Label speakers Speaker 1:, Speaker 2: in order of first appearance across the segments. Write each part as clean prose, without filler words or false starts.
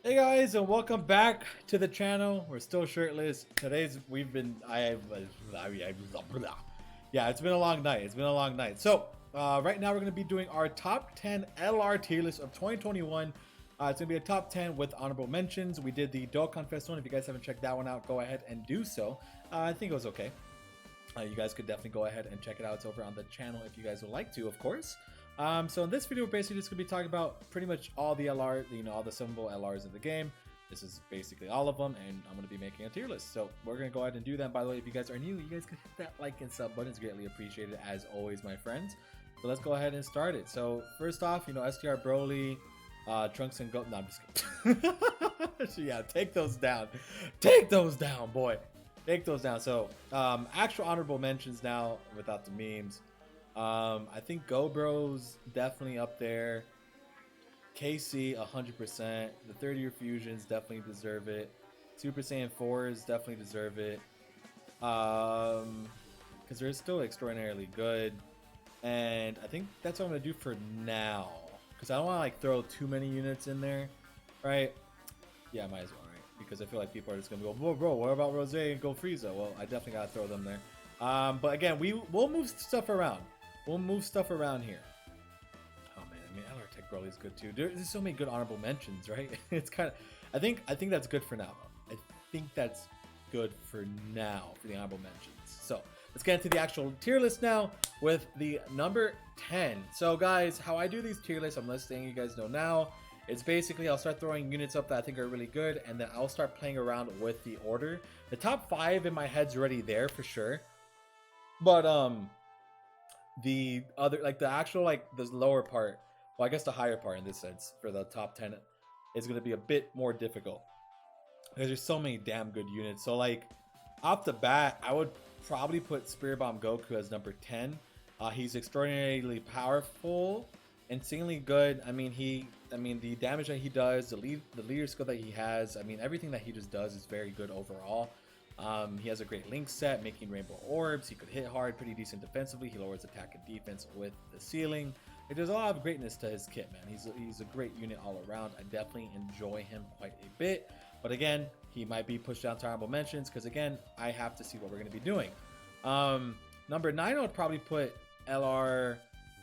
Speaker 1: Hey guys, and welcome back to the channel. We're still shirtless. Yeah, it's been a long night. So right now we're gonna be doing our top 10 LR tier list of 2021. It's gonna be a top 10 with honorable mentions. We did the Dokkan Fest one. If you guys haven't checked that one out, go ahead and do so. I think it was okay. You guys could definitely go ahead and check it out. It's over on the channel if you guys would like to, of course. So in this video, we're basically just gonna be talking about pretty much all the LR, all the summonable LRs in the game. This is basically all of them, and I'm gonna be making a tier list. So we're gonna go ahead and do that. By the way, if you guys are new, you guys can hit that like and sub button. It's greatly appreciated as always, my friends. So let's go ahead and start it. So first off, STR Broly, Trunks and Go. No, I'm just kidding. So yeah, take those down. Take those down, boy. Take those down. So actual honorable mentions now without the memes. I think GoBro's definitely up there. KC 100%. The 30-year fusions definitely deserve it. Super Saiyan 4s definitely deserve it. Because they're still extraordinarily good. And I think that's what I'm gonna do for now. Because I don't want to throw too many units in there, right? Yeah, I might as well, right? Because I feel like people are just gonna go, whoa, bro, what about Rose and Go Frieza? Well, I definitely gotta throw them there. But again, we'll move stuff around. We'll move stuff around here. Oh man, I mean, LR Tech Broly is good too. There's so many good honorable mentions, right? It's kind of, I think that's good for now. I think that's good for now for the honorable mentions. So let's get into the actual tier list now with the number 10. So guys, how I do these tier lists, I'm letting you guys know now. It's basically I'll start throwing units up that I think are really good, and then I'll start playing around with the order. The top 5 in my head's already there for sure, but the other, the actual, the lower part, well, I guess the higher part in this sense for the top 10 is going to be a bit more difficult because there's so many damn good units. So off the bat, I would probably put Spirit Bomb Goku as number 10. He's extraordinarily powerful, insanely good. I mean the damage that he does, the leader skill that he has, everything that he just does is very good overall. He has a great link set, making rainbow orbs. He could hit hard, pretty decent defensively. He lowers attack and defense with the ceiling. There's a lot of greatness to his kit, man. He's a great unit all around. I definitely enjoy him quite a bit. But again, he might be pushed down to honorable mentions because again, I have to see what we're going to be doing. Number 9, I would probably put LR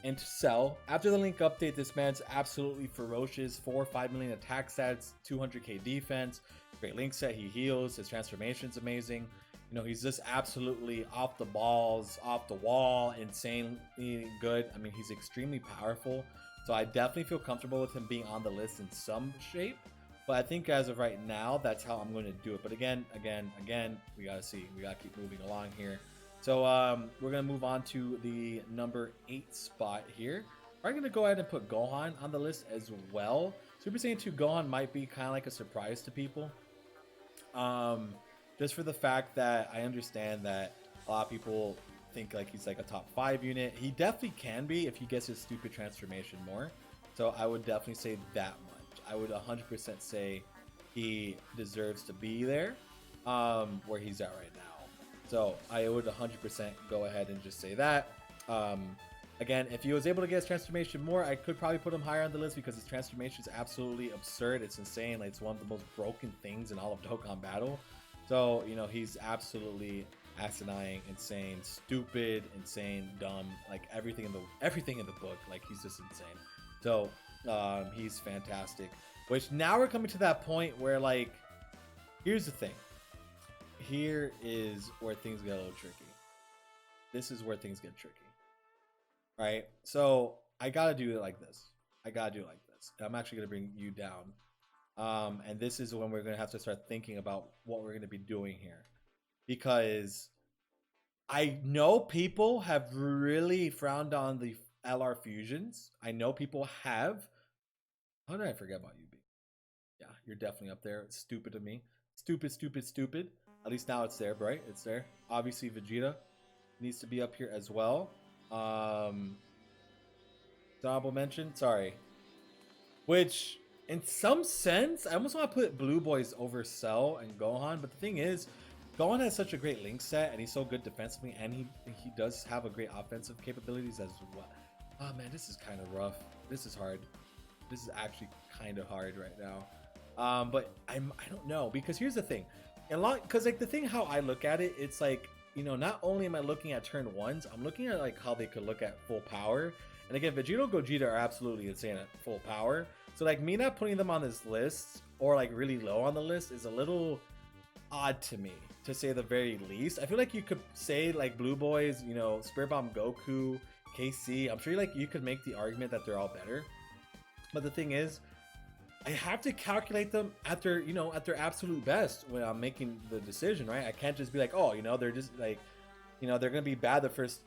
Speaker 1: into Cell. After the link update, this man's absolutely ferocious. 4 or 5 million attack stats, 200k defense. Great link set, he heals, his transformation's amazing. He's just absolutely off the balls, off the wall, insanely good. He's extremely powerful, so I definitely feel comfortable with him being on the list in some shape. But I think as of right now, that's how I'm going to do it. But again, we gotta see. We gotta keep moving along here. So we're gonna move on to the number 8 spot here. We're gonna go ahead and put Gohan on the list as well. Super Saiyan 2 Gohan might be kind of like a surprise to people. Just for the fact that I understand that a lot of people think he's a top 5 unit. He definitely can be if he gets his stupid transformation more. So I would definitely say that much. I would 100% say he deserves to be there, where he's at right now. So I would 100% go ahead and just say that. Again, if he was able to get his transformation more, I could probably put him higher on the list because his transformation is absolutely absurd. It's insane. It's one of the most broken things in all of Dokkan Battle. So, he's absolutely asinine, insane, stupid, insane, dumb, everything in the book. He's just insane. So, he's fantastic. Which now we're coming to that point where here's the thing. Here is where things get a little tricky. This is where things get tricky. Right, so I gotta do it like this. I'm actually gonna bring you down, and this is when we're gonna have to start thinking about what we're gonna be doing here, because I know people have really frowned on the LR fusions. I know people have. How did I forget about you, B? Yeah, you're definitely up there. It's stupid of me. Stupid. At least now it's there, right? It's there. Obviously, Vegeta needs to be up here as well. Honorable mention, sorry. Which, in some sense, I almost want to put Blue Boys over Cell and Gohan, but the thing is, Gohan has such a great link set, and he's so good defensively, and he does have a great offensive capabilities as well. Oh man, this is kind of rough. This is hard. This is actually kind of hard right now. But I don't know, because here's the thing, because like the thing how I look at it, it's like, you know, not only am I looking at turn ones, I'm looking at like how they could look at full power. And again, Vegeta and Gogeta are absolutely insane at full power. So like me not putting them on this list or like really low on the list is a little odd to me, to say the very least. I feel like you could say like Blue Boys, you know, Spirit Bomb Goku, KC. I'm sure like you could make the argument that they're all better. But the thing is, I have to calculate them at their, you know, at their absolute best when I'm making the decision, right? I can't just be like, oh, you know, they're just like, you know, they're gonna be bad the first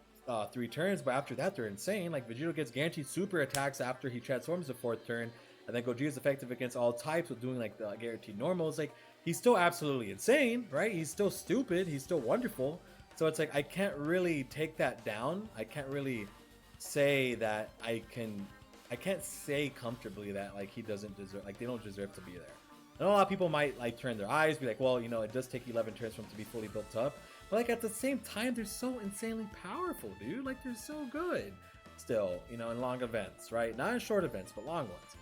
Speaker 1: 3 turns, but after that they're insane. Like Vegeta gets guaranteed super attacks after he transforms the 4th turn, and then Gogeta's effective against all types with doing like the guaranteed normals. Like he's still absolutely insane, right? He's still stupid. He's still wonderful. So it's like I can't really take that down. I can't really say that I can't say comfortably that like he doesn't deserve, like they don't deserve to be there. And a lot of people might like turn their eyes, be like, well, you know, it does take 11 turns for him to be fully built up. But like at the same time, they're so insanely powerful, dude. Like they're so good still, you know, in long events, right? Not in short events, but long ones.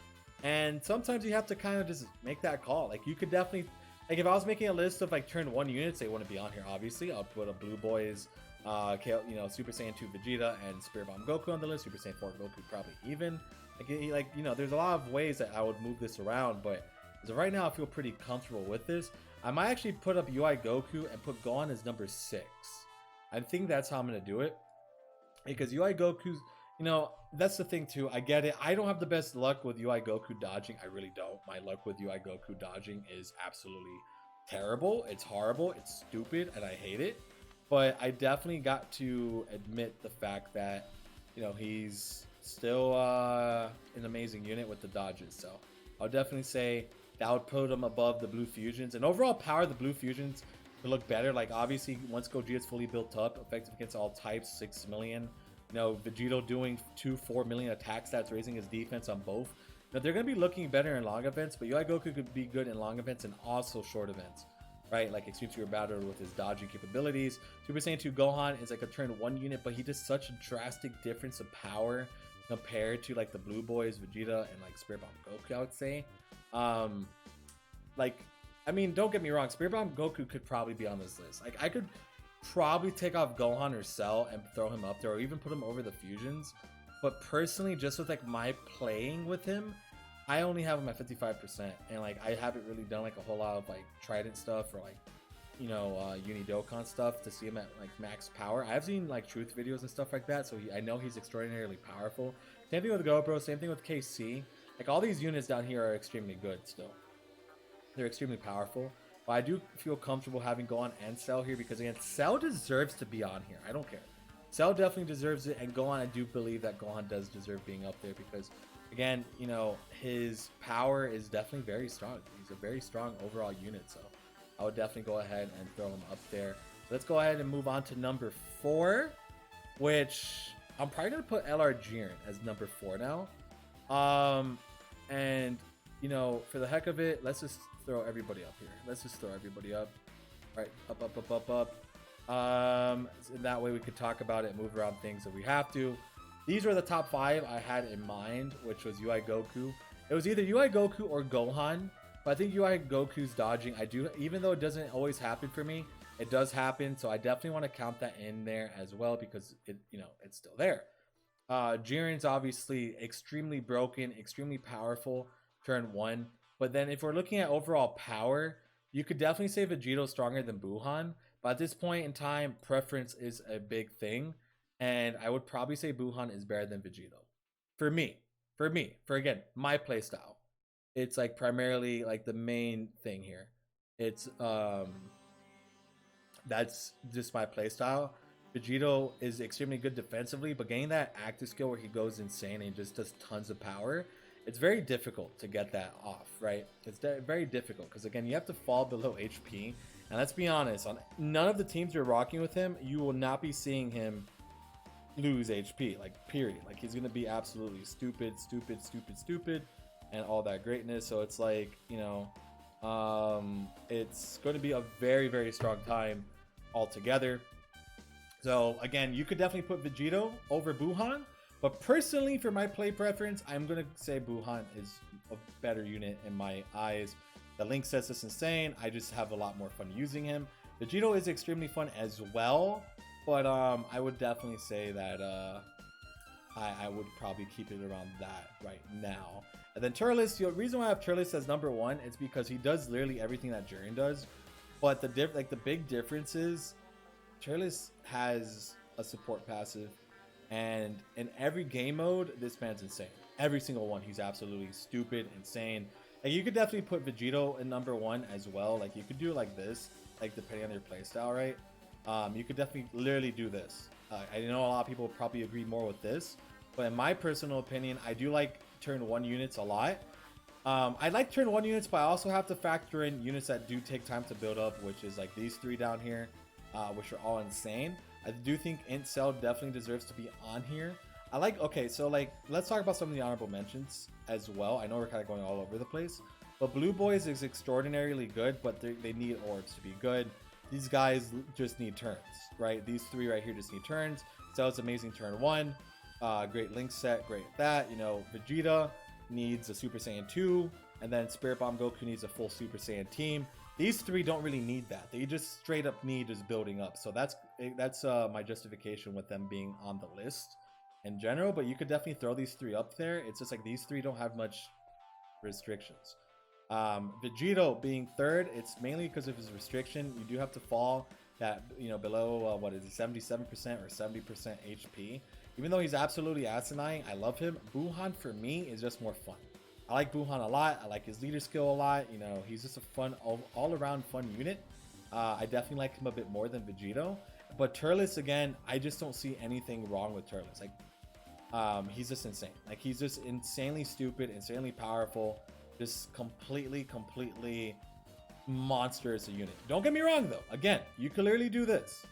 Speaker 1: And sometimes you have to kind of just make that call. Like you could definitely, like if I was making a list of like turn 1 units they want to be on here, obviously I'll put a Blue Boys, you know, Super Saiyan 2 Vegeta and Spirit Bomb Goku on the list. Super Saiyan 4 Goku probably even. Like, you know, there's a lot of ways that I would move this around, but as of right now I feel pretty comfortable with this. I might actually put up UI Goku and put Gohan as number 6. I think that's how I'm gonna do it, because UI Goku's, you know, that's the thing too. I get it. I don't have the best luck with UI Goku dodging. I really don't. My luck with UI Goku dodging is absolutely terrible. It's horrible. It's stupid, and I hate it. But I definitely got to admit the fact that, you know, he's still an amazing unit with the dodges. So I'll definitely say that would put him above the Blue Fusions. And overall power, the Blue Fusions would look better. Like obviously once Gogeta's fully built up, effective against all types, 6 million. You know, Vegeta doing 4 million attack stats, raising his defense on both. Now they're going to be looking better in long events, but UI Goku could be good in long events and also short events, right? Like Extreme Super Battle with his dodging capabilities. Super Saiyan 2 Gohan is like a turn 1 unit, but he does such a drastic difference of power compared to like the Blue Boys, Vegeta, and like Spirit Bomb Goku, I would say. Like, I mean, don't get me wrong, Spirit Bomb Goku could probably be on this list. Like, I could probably take off Gohan or Cell and throw him up there, or even put him over the fusions. But personally, just with like my playing with him, I only have him at 55%, and like I haven't really done like a whole lot of like Trident stuff or like, you know, Uni Dokkan stuff to see him at like max power. I've seen like truth videos and stuff like that, so I know he's extraordinarily powerful. Same thing with GoPro, same thing with KC. Like all these units down here are extremely good still. They're extremely powerful. But I do feel comfortable having Gohan and Cell here, because again, Cell deserves to be on here. I don't care. Cell definitely deserves it, and Gohan, I do believe that Gohan does deserve being up there, because again, you know, his power is definitely very strong. He's a very strong overall unit, so I would definitely go ahead and throw him up there. So let's go ahead and move on to number 4, which I'm probably gonna put LR Jiren as number 4 now. And you know, for the heck of it, let's just throw everybody up here. Let's just throw everybody up. All right, up. So that way we could talk about it, move around things if we have to. These were the top 5 I had in mind, which was UI Goku. It was either UI Goku or Gohan, but I think UI Goku's dodging, I do, even though it doesn't always happen for me, it does happen. So I definitely want to count that in there as well, because it, you know, it's still there. Jiren's obviously extremely broken, extremely powerful, turn 1. But then if we're looking at overall power, you could definitely say Vegeto's stronger than Buhan. But at this point in time, preference is a big thing. And I would probably say Buhan is better than Vegeta. For me, for again, my playstyle. It's like primarily like the main thing here. It's, that's just my playstyle. Vegeta is extremely good defensively, but getting that active skill where he goes insane and just does tons of power, it's very difficult to get that off, right? It's very difficult, because again, you have to fall below HP. And let's be honest, on none of the teams you're rocking with him, you will not be seeing him lose HP, like period. Like he's gonna be absolutely stupid, and all that greatness. So it's like, you know, it's going to be a very, very strong time altogether. So again, you could definitely put Vegeta over Buhan, but personally, for my play preference, I'm going to say Buhan is a better unit in my eyes. The link sets is insane. I just have a lot more fun using him. Vegito is extremely fun as well, but I would definitely say that I would probably keep it around that right now. And then Turles, the reason why I have Turles as number 1 is because he does literally everything that Jiren does. But the big difference is Turles has a support passive, and in every game mode, this man's insane. Every single one, he's absolutely stupid, insane. Like, you could definitely put Vegito in number 1 as well. Like, you could do it like this, like depending on your playstyle, right? You could definitely literally do this. I know a lot of people probably agree more with this, but in my personal opinion, I do like turn 1 units a lot. I like turn 1 units, but I also have to factor in units that do take time to build up, which is like these 3 down here, which are all insane. I do think Int Cell definitely deserves to be on here. I like, okay, so like, let's talk about some of the honorable mentions as well. I know we're kind of going all over the place, but Blue Boys is extraordinarily good, but they need orbs to be good. These guys just need turns, right? These 3 right here just need turns. So it's amazing turn 1. Great link set, great at that. You know, Vegeta needs a Super Saiyan 2, and then Spirit Bomb Goku needs a full Super Saiyan team. These 3 don't really need that. They just straight up need just building up. So that's my justification with them being on the list in general. But you could definitely throw these 3 up there. It's just like these 3 don't have much restrictions. Vegito being 3rd, it's mainly because of his restriction. You do have to fall that, you know, below what is it, 77% or 70% HP. Even though he's absolutely asinine, I love him. Buhan for me is just more fun. I like Buhan a lot. I like his leader skill a lot. You know, he's just a fun, all-around fun unit. I definitely like him a bit more than Vegito. But Turles, again, I just don't see anything wrong with Turles. Like, he's just insane. Like, he's just insanely stupid, insanely powerful. Just completely monster as a unit. Don't get me wrong, though. Again, you could literally do this.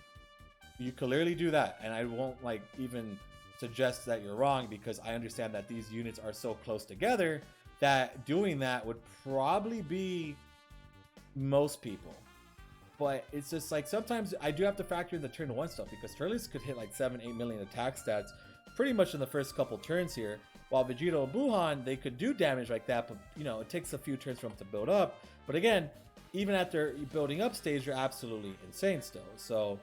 Speaker 1: You could literally do that. And I won't, like, even suggest that you're wrong, because I understand that these units are so close together that doing that would probably be most people. But it's just like sometimes I do have to factor in the turn 1 stuff, because Turles could hit like 7-8 million attack stats pretty much in the first couple turns here, while Vegito and Buhan, they could do damage like that, but you know, it takes a few turns for them to build up. But again, even at their building up stage, you're absolutely insane still. So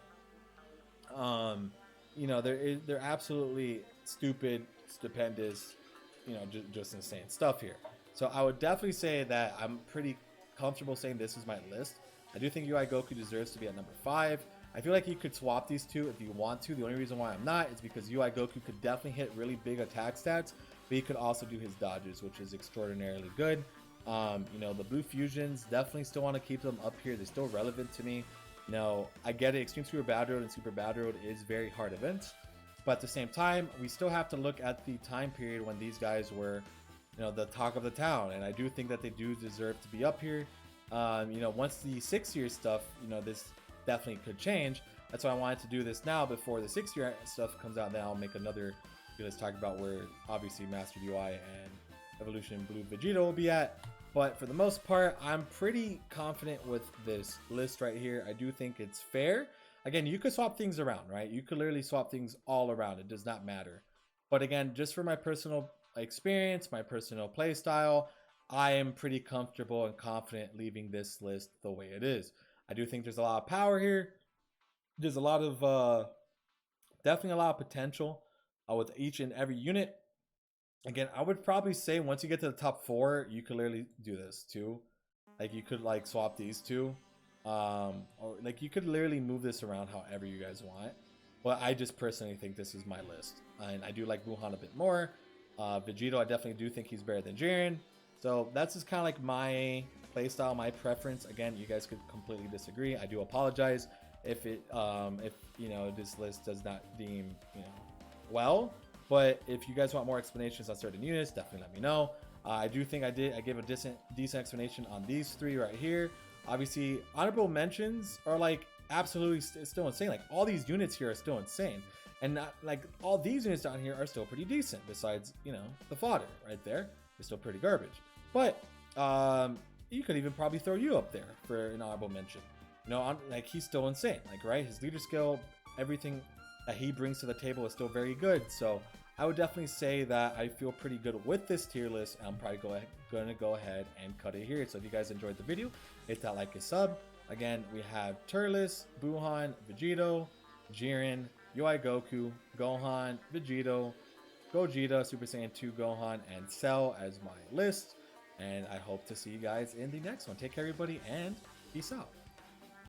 Speaker 1: you know, they're absolutely stupid, stupendous, you know, just insane stuff here. So I would definitely say that I'm pretty comfortable saying this is my list. I do think UI Goku deserves to be at number 5. I feel like you could swap these 2 if you want to. The only reason why I'm not is because UI Goku could definitely hit really big attack stats, but he could also do his dodges, which is extraordinarily good. You know, the blue fusions, definitely still want to keep them up here. They're still relevant to me. You know, I get it, Extreme Super Bad Road and Super Bad Road is very hard events, but at the same time, we still have to look at the time period when these guys were, you know, the talk of the town, and I do think that they do deserve to be up here. You know, once the 6-year stuff, you know, this definitely could change. That's why I wanted to do this now before the 6-year stuff comes out. Then I'll make another video to talk about where obviously Mastered UI and Evolution Blue Vegeta will be at. But for the most part, I'm pretty confident with this list right here. I do think it's fair. Again, you could swap things around, right? You could literally swap things all around. It does not matter. But again, just for my personal experience, my personal play style, I am pretty comfortable and confident leaving this list the way it is. I do think there's a lot of power here. There's a lot of, definitely a lot of potential with each and every unit. Again, I would probably say once you get to the top 4, you could literally do this too. Like, you could like swap these 2. Or like you could literally move this around however you guys want. But I just personally think this is my list. And I do like Buhan a bit more. Vegito, I definitely do think he's better than Jiren. So that's just kind of like my playstyle, my preference. Again, you guys could completely disagree. I do apologize if it, if you know, this list does not deem, you know, well. But if you guys want more explanations on certain units, definitely let me know. I do think I gave a decent explanation on these 3 right here. Obviously, honorable mentions are like absolutely still insane. Like, all these units here are still insane, and not like all these units down here are still pretty decent. Besides, you know, the fodder right there is still pretty garbage. But you could even probably throw you up there for an honorable mention. You know, like, he's still insane. Like, right, his leader skill, everything that he brings to the table is still very good. So I would definitely say that I feel pretty good with this tier list. I'm probably going to go ahead and cut it here. So if you guys enjoyed the video, hit that like and sub. Again, we have Turles, Buhan, Vegito, Jiren, UI Goku, Gohan, Gogeta, Super Saiyan 2 Gohan, and Cell as my list. And I hope to see you guys in the next one. Take care, everybody, and peace out.